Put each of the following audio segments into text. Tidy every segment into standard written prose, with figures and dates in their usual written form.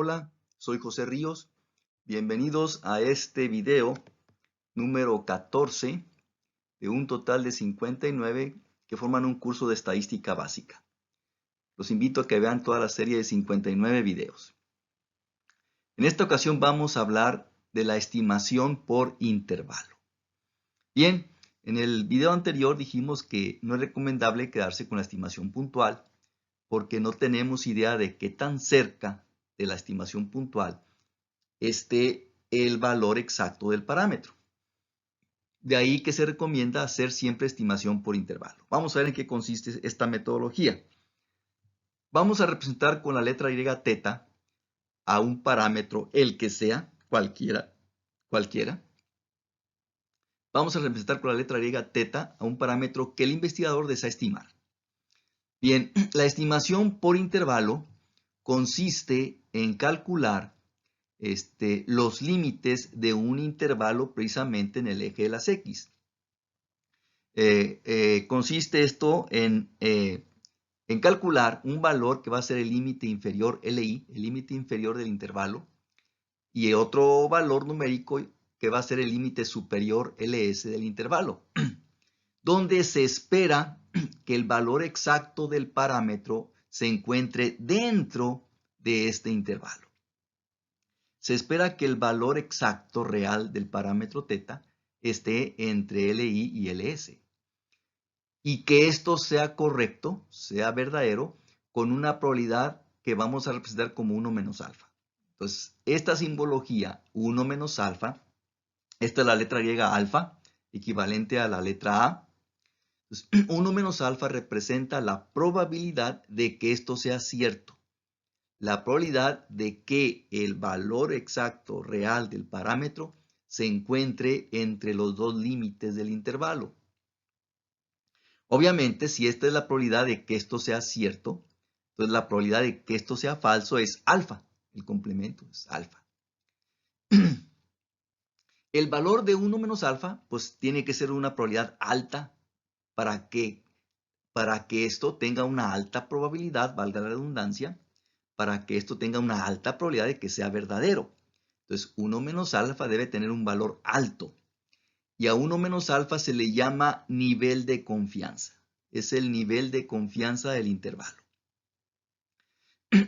Hola, soy José Ríos. Bienvenidos a este video número 14 de un total de 59 que forman un curso de estadística básica. Los invito a que vean toda la serie de 59 videos. En esta ocasión vamos a hablar de la estimación por intervalo. Bien, en el video anterior dijimos que no es recomendable quedarse con la estimación puntual porque no tenemos idea de qué tan cerca de la estimación puntual esté el valor exacto del parámetro. De ahí que se recomienda hacer siempre estimación por intervalo. Vamos a ver en qué consiste esta metodología. Vamos a representar con la letra Y teta a un parámetro, el que sea, cualquiera. Vamos a representar con la letra Y teta a un parámetro que el investigador desea estimar. Bien, la estimación por intervalo consiste en calcular los límites de un intervalo precisamente en el eje de las X. Consiste esto en calcular un valor que va a ser el límite inferior LI, el límite inferior del intervalo, y otro valor numérico que va a ser el límite superior LS del intervalo, donde se espera que el valor exacto del parámetro se encuentre dentro de este intervalo. Se espera que el valor exacto real del parámetro teta esté entre LI y LS. Y que esto sea correcto, sea verdadero, con una probabilidad que vamos a representar como 1 menos alfa. Entonces, esta simbología 1 menos alfa, esta es la letra griega alfa, equivalente a la letra A. Entonces, 1 menos alfa representa la probabilidad de que esto sea cierto. La probabilidad de que el valor exacto real del parámetro se encuentre entre los dos límites del intervalo. Obviamente, si esta es la probabilidad de que esto sea cierto, entonces la probabilidad de que esto sea falso es alfa. El complemento es alfa. El valor de 1 menos alfa, pues tiene que ser una probabilidad alta para que esto tenga una alta probabilidad, valga la redundancia, para que esto tenga una alta probabilidad de que sea verdadero. Entonces, 1 menos alfa debe tener un valor alto. Y a 1 menos alfa se le llama nivel de confianza. Es el nivel de confianza del intervalo.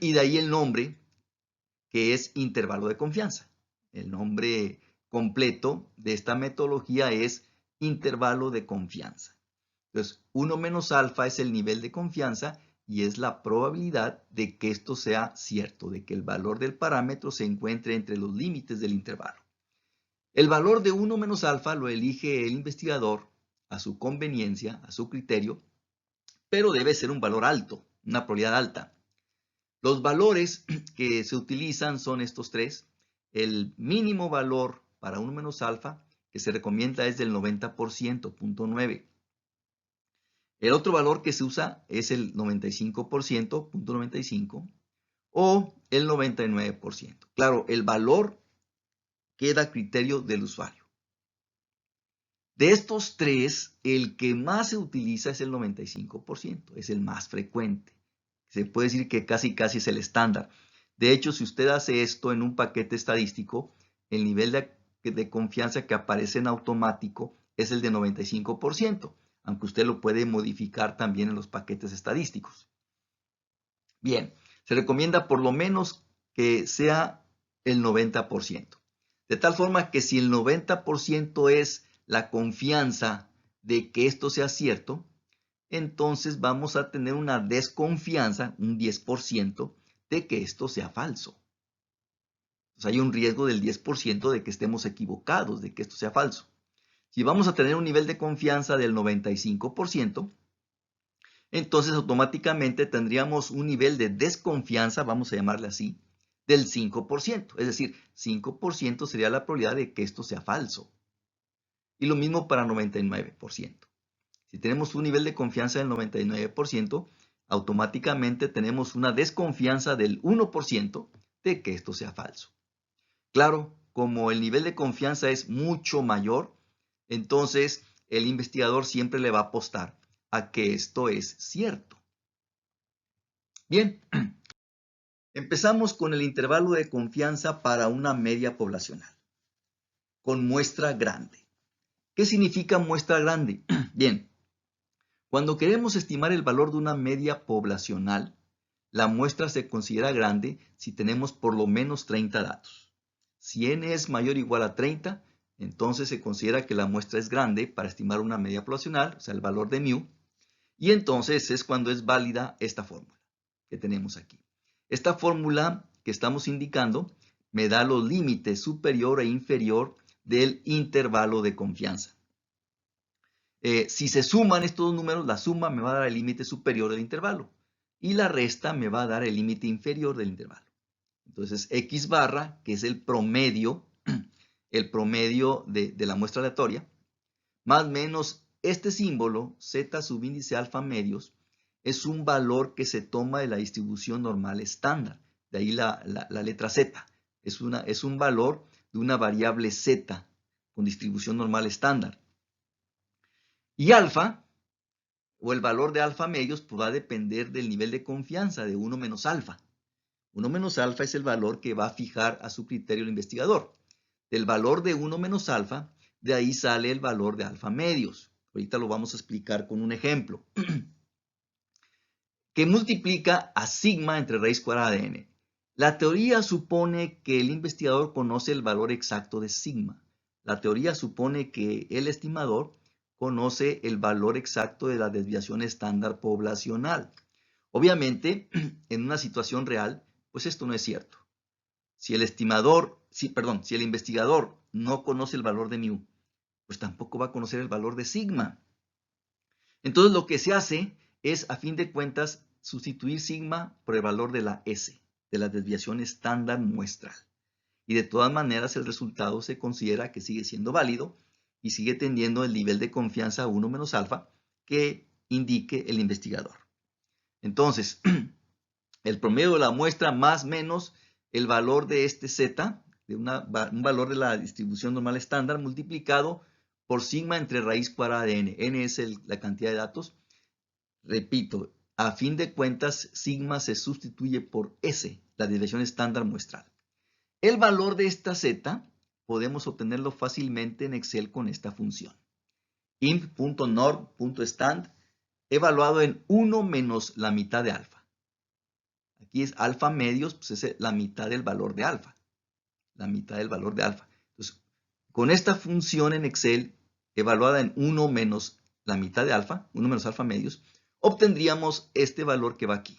Y de ahí el nombre, que es intervalo de confianza. El nombre completo de esta metodología es intervalo de confianza. Entonces, 1 menos alfa es el nivel de confianza y es la probabilidad de que esto sea cierto, de que el valor del parámetro se encuentre entre los límites del intervalo. El valor de 1 menos alfa lo elige el investigador a su conveniencia, a su criterio, pero debe ser un valor alto, una probabilidad alta. Los valores que se utilizan son estos tres. El mínimo valor para 1 menos alfa que se recomienda es del 90%, 0.9. El otro valor que se usa es el 95%, 0.95, o el 99%. Claro, el valor queda a criterio del usuario. De estos tres, el que más se utiliza es el 95%, es el más frecuente. Se puede decir que casi es el estándar. De hecho, si usted hace esto en un paquete estadístico, el nivel de confianza que aparece en automático es el de 95%, aunque usted lo puede modificar también en los paquetes estadísticos. Bien, se recomienda por lo menos que sea el 90%. De tal forma que si el 90% es la confianza de que esto sea cierto, entonces vamos a tener una desconfianza, un 10%, de que esto sea falso. Entonces hay un riesgo del 10% de que estemos equivocados, de que esto sea falso. Si vamos a tener un nivel de confianza del 95%, entonces automáticamente tendríamos un nivel de desconfianza, vamos a llamarle así, del 5%. Es decir, 5% sería la probabilidad de que esto sea falso. Y lo mismo para 99%. Si tenemos un nivel de confianza del 99%, automáticamente tenemos una desconfianza del 1% de que esto sea falso. Claro, como el nivel de confianza es mucho mayor, entonces el investigador siempre le va a apostar a que esto es cierto. Bien, Empezamos con el intervalo de confianza para una media poblacional, con muestra grande. ¿Qué significa muestra grande? Bien, cuando queremos estimar el valor de una media poblacional, la muestra se considera grande si tenemos por lo menos 30 datos. Si n es mayor o igual a 30, entonces se considera que la muestra es grande para estimar una media poblacional, o sea, el valor de μ, y entonces es cuando es válida esta fórmula que tenemos aquí. Esta fórmula que estamos indicando me da los límites superior e inferior del intervalo de confianza. Si se suman estos dos números, la suma me va a dar el límite superior del intervalo y la resta me va a dar el límite inferior del intervalo. Entonces, x barra, que es el promedio de la muestra aleatoria, más menos este símbolo, z subíndice alfa medios, es un valor que se toma de la distribución normal estándar. De ahí la letra z. Es un valor de una variable z con distribución normal estándar. Y alfa, o el valor de alfa medios, pues va a depender del nivel de confianza de 1 menos alfa. 1 menos alfa es el valor que va a fijar a su criterio el investigador. Del valor de 1 menos alfa, de ahí sale el valor de alfa medios. Ahorita lo vamos a explicar con un ejemplo. Que multiplica a sigma entre raíz cuadrada de n. La teoría supone que el investigador conoce el valor exacto de sigma. La teoría supone que el estimador conoce el valor exacto de la desviación estándar poblacional. Obviamente, en una situación real, pues esto no es cierto. Si el investigador no conoce el valor de μ, pues tampoco va a conocer el valor de sigma. Entonces lo que se hace es, a fin de cuentas, sustituir sigma por el valor de la S, de la desviación estándar muestral. Y de todas maneras el resultado se considera que sigue siendo válido y sigue teniendo el nivel de confianza 1 menos alfa que indique el investigador. Entonces, el promedio de la muestra más menos el valor de este z, de un valor de la distribución normal estándar multiplicado por sigma entre raíz cuadrada de n. N es la cantidad de datos. Repito, a fin de cuentas, sigma se sustituye por S, la desviación estándar muestral. El valor de esta z podemos obtenerlo fácilmente en Excel con esta función. imp.norm.stand evaluado en 1 menos la mitad de alfa. Aquí es alfa medios, pues es la mitad del valor de alfa. La mitad del valor de alfa. Entonces, con esta función en Excel, evaluada en 1 menos la mitad de alfa, 1 menos alfa medios, obtendríamos este valor que va aquí.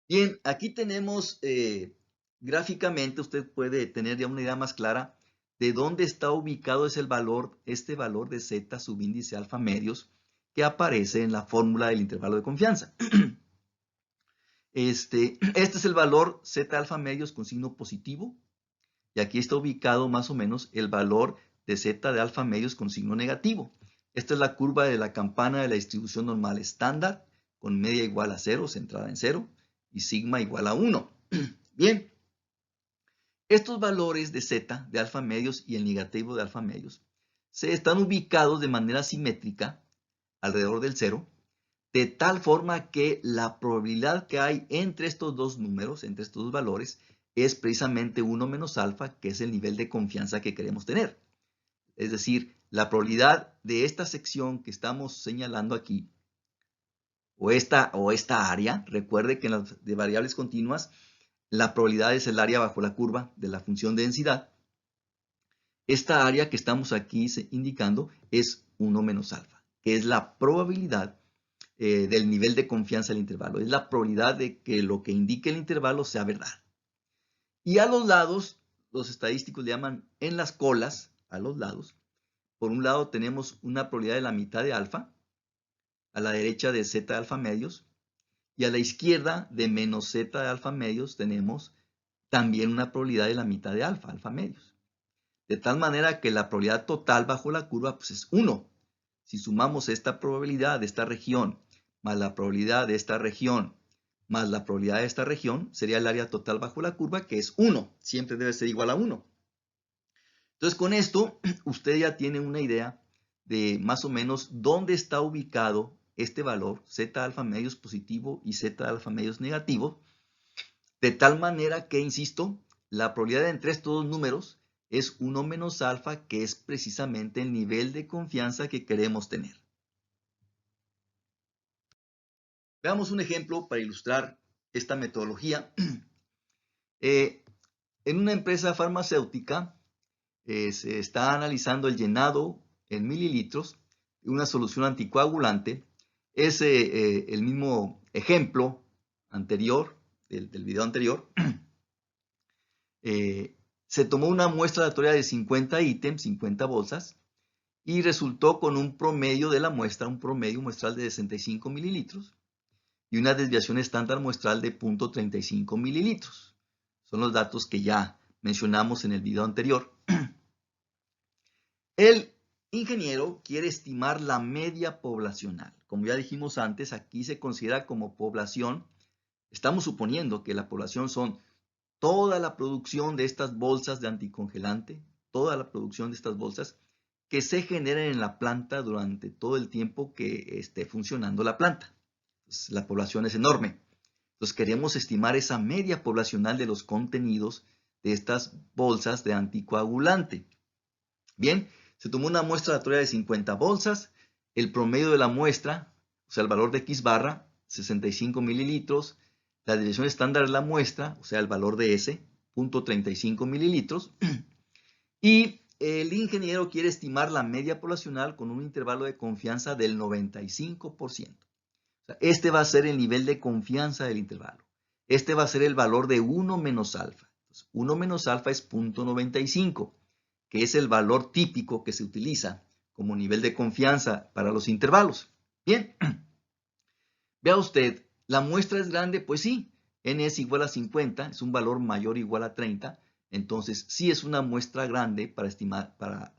Bien, aquí tenemos gráficamente, usted puede tener ya una idea más clara de dónde está ubicado este valor de z subíndice alfa medios que aparece en la fórmula del intervalo de confianza. Este es el valor z alfa medios con signo positivo y aquí está ubicado más o menos el valor de z de alfa medios con signo negativo. Esta es la curva de la campana de la distribución normal estándar con media igual a 0, centrada en 0 y sigma igual a 1. Bien, estos valores de z de alfa medios y el negativo de alfa medios se están ubicados de manera simétrica alrededor del 0, de tal forma que la probabilidad que hay entre estos dos números, entre estos dos valores, es precisamente 1 menos alfa, que es el nivel de confianza que queremos tener. Es decir, la probabilidad de esta sección que estamos señalando aquí, o esta área, recuerde que en las de variables continuas, la probabilidad es el área bajo la curva de la función de densidad. Esta área que estamos aquí indicando es 1 menos alfa, que es la probabilidad del nivel de confianza del intervalo. Es la probabilidad de que lo que indique el intervalo sea verdad. Y a los lados, los estadísticos le llaman en las colas, a los lados. Por un lado tenemos una probabilidad de la mitad de alfa, a la derecha de z de alfa medios, y a la izquierda de menos z de alfa medios tenemos también una probabilidad de la mitad de alfa, alfa medios. De tal manera que la probabilidad total bajo la curva pues es 1. Si sumamos esta probabilidad de esta región más la probabilidad de esta región más la probabilidad de esta región, sería el área total bajo la curva, que es 1. Siempre debe ser igual a 1. Entonces, con esto, usted ya tiene una idea de más o menos dónde está ubicado este valor, Z alfa medios positivo y Z alfa medios negativo, de tal manera que, insisto, la probabilidad entre estos dos números es 1 menos alfa, que es precisamente el nivel de confianza que queremos tener. Veamos un ejemplo para ilustrar esta metodología. En una empresa farmacéutica se está analizando el llenado en mililitros de una solución anticoagulante. Es el mismo ejemplo anterior, del video anterior. Se tomó una muestra aleatoria de 50 ítems, 50 bolsas, y resultó con un promedio de la muestra, un promedio muestral de 65 mililitros y una desviación estándar muestral de 0.35 mililitros. Son los datos que ya mencionamos en el video anterior. El ingeniero quiere estimar la media poblacional. Como ya dijimos antes, aquí se considera como población. Estamos suponiendo que la población son toda la producción de estas bolsas de anticongelante, toda la producción de estas bolsas que se generen en la planta durante todo el tiempo que esté funcionando la planta. Entonces, la población es enorme. Entonces queremos estimar esa media poblacional de los contenidos de estas bolsas de anticoagulante. Bien, se tomó una muestra aleatoria de 50 bolsas, el promedio de la muestra, o sea, el valor de X barra, 65 mililitros, la desviación estándar de la muestra, o sea, el valor de S, 0.35 mililitros, y el ingeniero quiere estimar la media poblacional con un intervalo de confianza del 95%. O sea, este va a ser el nivel de confianza del intervalo. Este va a ser el valor de 1 menos alfa. Entonces, 1 menos alfa es 0.95, que es el valor típico que se utiliza como nivel de confianza para los intervalos. Bien, vea usted, ¿la muestra es grande? Pues sí, n es igual a 50, es un valor mayor o igual a 30, entonces sí es una muestra grande para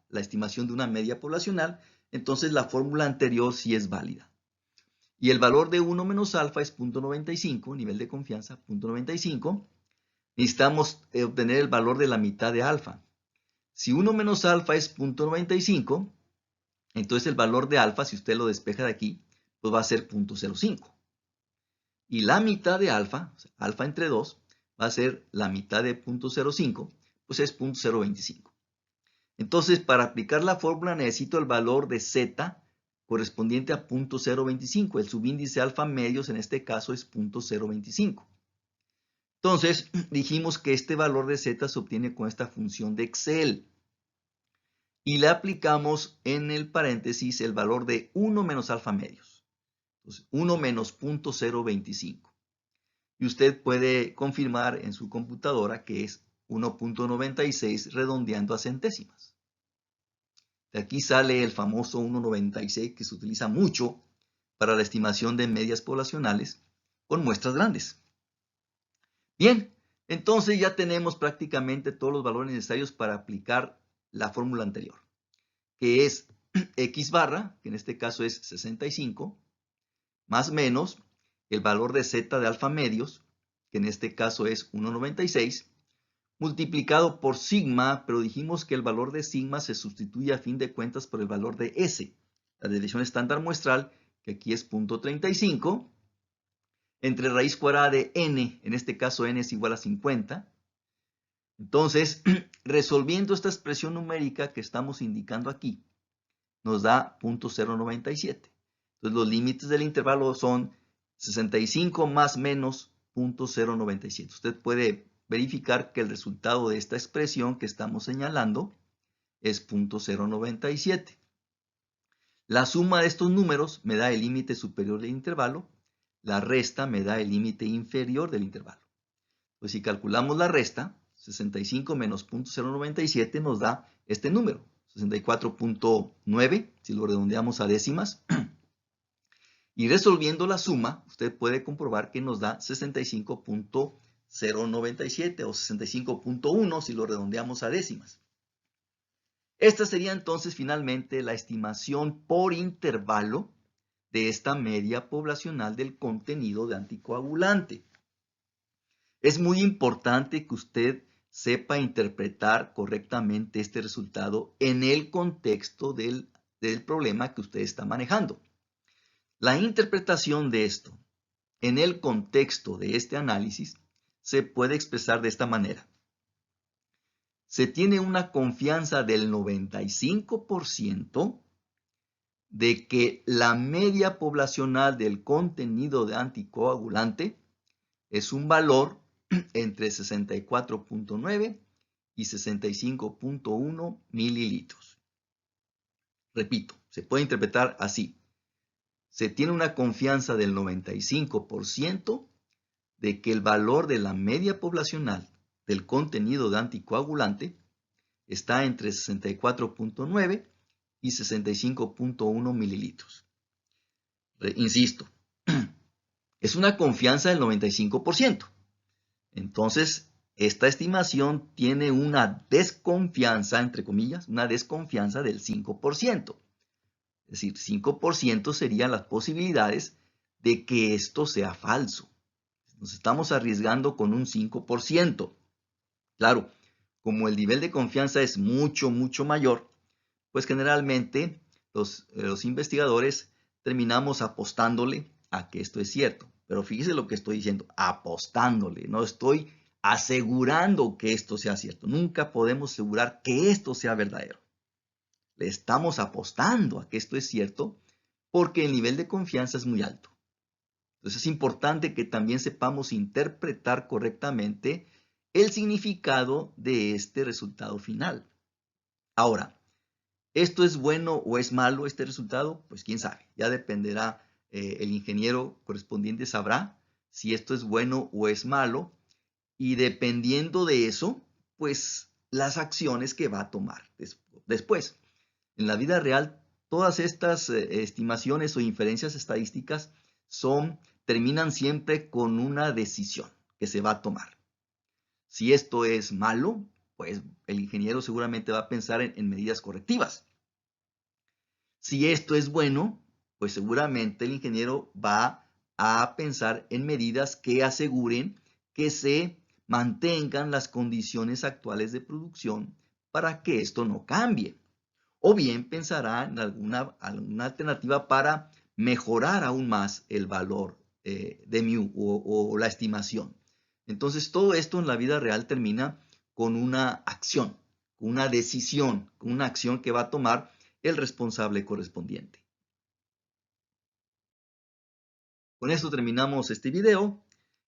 la estimación de una media poblacional, entonces la fórmula anterior sí es válida. Y el valor de 1 menos alfa es 0.95, nivel de confianza 0.95. Necesitamos obtener el valor de la mitad de alfa. Si 1 menos alfa es 0.95, entonces el valor de alfa, si usted lo despeja de aquí, pues va a ser 0.05. Y la mitad de alfa, o sea, alfa entre 2, va a ser la mitad de 0.05, pues es 0.025. Entonces, para aplicar la fórmula necesito el valor de z correspondiente a 0.025. El subíndice alfa medios en este caso es 0.025. Entonces, dijimos que este valor de z se obtiene con esta función de Excel. Y le aplicamos en el paréntesis el valor de 1 menos alfa medios. Entonces, 1 menos 0.025. Y usted puede confirmar en su computadora que es 1.96 redondeando a centésimas. De aquí sale el famoso 1.96 que se utiliza mucho para la estimación de medias poblacionales con muestras grandes. Bien, entonces ya tenemos prácticamente todos los valores necesarios para aplicar la fórmula anterior, que es X barra, que en este caso es 65, más menos el valor de Z de alfa medios, que en este caso es 1.96, multiplicado por sigma, pero dijimos que el valor de sigma se sustituye a fin de cuentas por el valor de S, la desviación estándar muestral, que aquí es 0.35, entre raíz cuadrada de n, en este caso n es igual a 50. Entonces, resolviendo esta expresión numérica que estamos indicando aquí, nos da 0.097. Entonces, los límites del intervalo son 65 más menos 0.097. Usted puede verificar que el resultado de esta expresión que estamos señalando es 0.097. La suma de estos números me da el límite superior del intervalo, la resta me da el límite inferior del intervalo. Pues si calculamos la resta, 65 menos 0.097 nos da este número, 64.9, si lo redondeamos a décimas. Y resolviendo la suma, usted puede comprobar que nos da 65.097 o 65.1 si lo redondeamos a décimas. Esta sería entonces finalmente la estimación por intervalo de esta media poblacional del contenido de anticoagulante. Es muy importante que usted sepa interpretar correctamente este resultado en el contexto del problema que usted está manejando. La interpretación de esto en el contexto de este análisis se puede expresar de esta manera. Se tiene una confianza del 95% de que la media poblacional del contenido de anticoagulante es un valor entre 64.9 y 65.1 mililitros. Repito, se puede interpretar así. Se tiene una confianza del 95% de que el valor de la media poblacional del contenido de anticoagulante está entre 64.9 y 65.1 mililitros. Insisto, es una confianza del 95%. Entonces, esta estimación tiene una desconfianza, entre comillas, una desconfianza del 5%. Es decir, 5% serían las posibilidades de que esto sea falso. Nos estamos arriesgando con un 5%. Claro, como el nivel de confianza es mucho, mucho mayor, pues generalmente los investigadores terminamos apostándole a que esto es cierto. Pero fíjese lo que estoy diciendo, apostándole, no estoy asegurando que esto sea cierto. Nunca podemos asegurar que esto sea verdadero. Le estamos apostando a que esto es cierto porque el nivel de confianza es muy alto. Entonces es importante que también sepamos interpretar correctamente el significado de este resultado final. Ahora, ¿esto es bueno o es malo este resultado? Pues quién sabe, ya dependerá, el ingeniero correspondiente sabrá si esto es bueno o es malo y dependiendo de eso, pues las acciones que va a tomar después. En la vida real, todas estas estimaciones o inferencias estadísticas terminan siempre con una decisión que se va a tomar. Si esto es malo, pues el ingeniero seguramente va a pensar en medidas correctivas. Si esto es bueno, pues seguramente el ingeniero va a pensar en medidas que aseguren que se mantengan las condiciones actuales de producción para que esto no cambie. O bien pensará en alguna alternativa para mejorar aún más el valor de mu o la estimación. Entonces todo esto en la vida real termina con una acción, con una decisión, con una acción que va a tomar el responsable correspondiente. Con esto terminamos este video.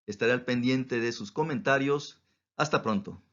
Estaré al pendiente de sus comentarios. Hasta pronto.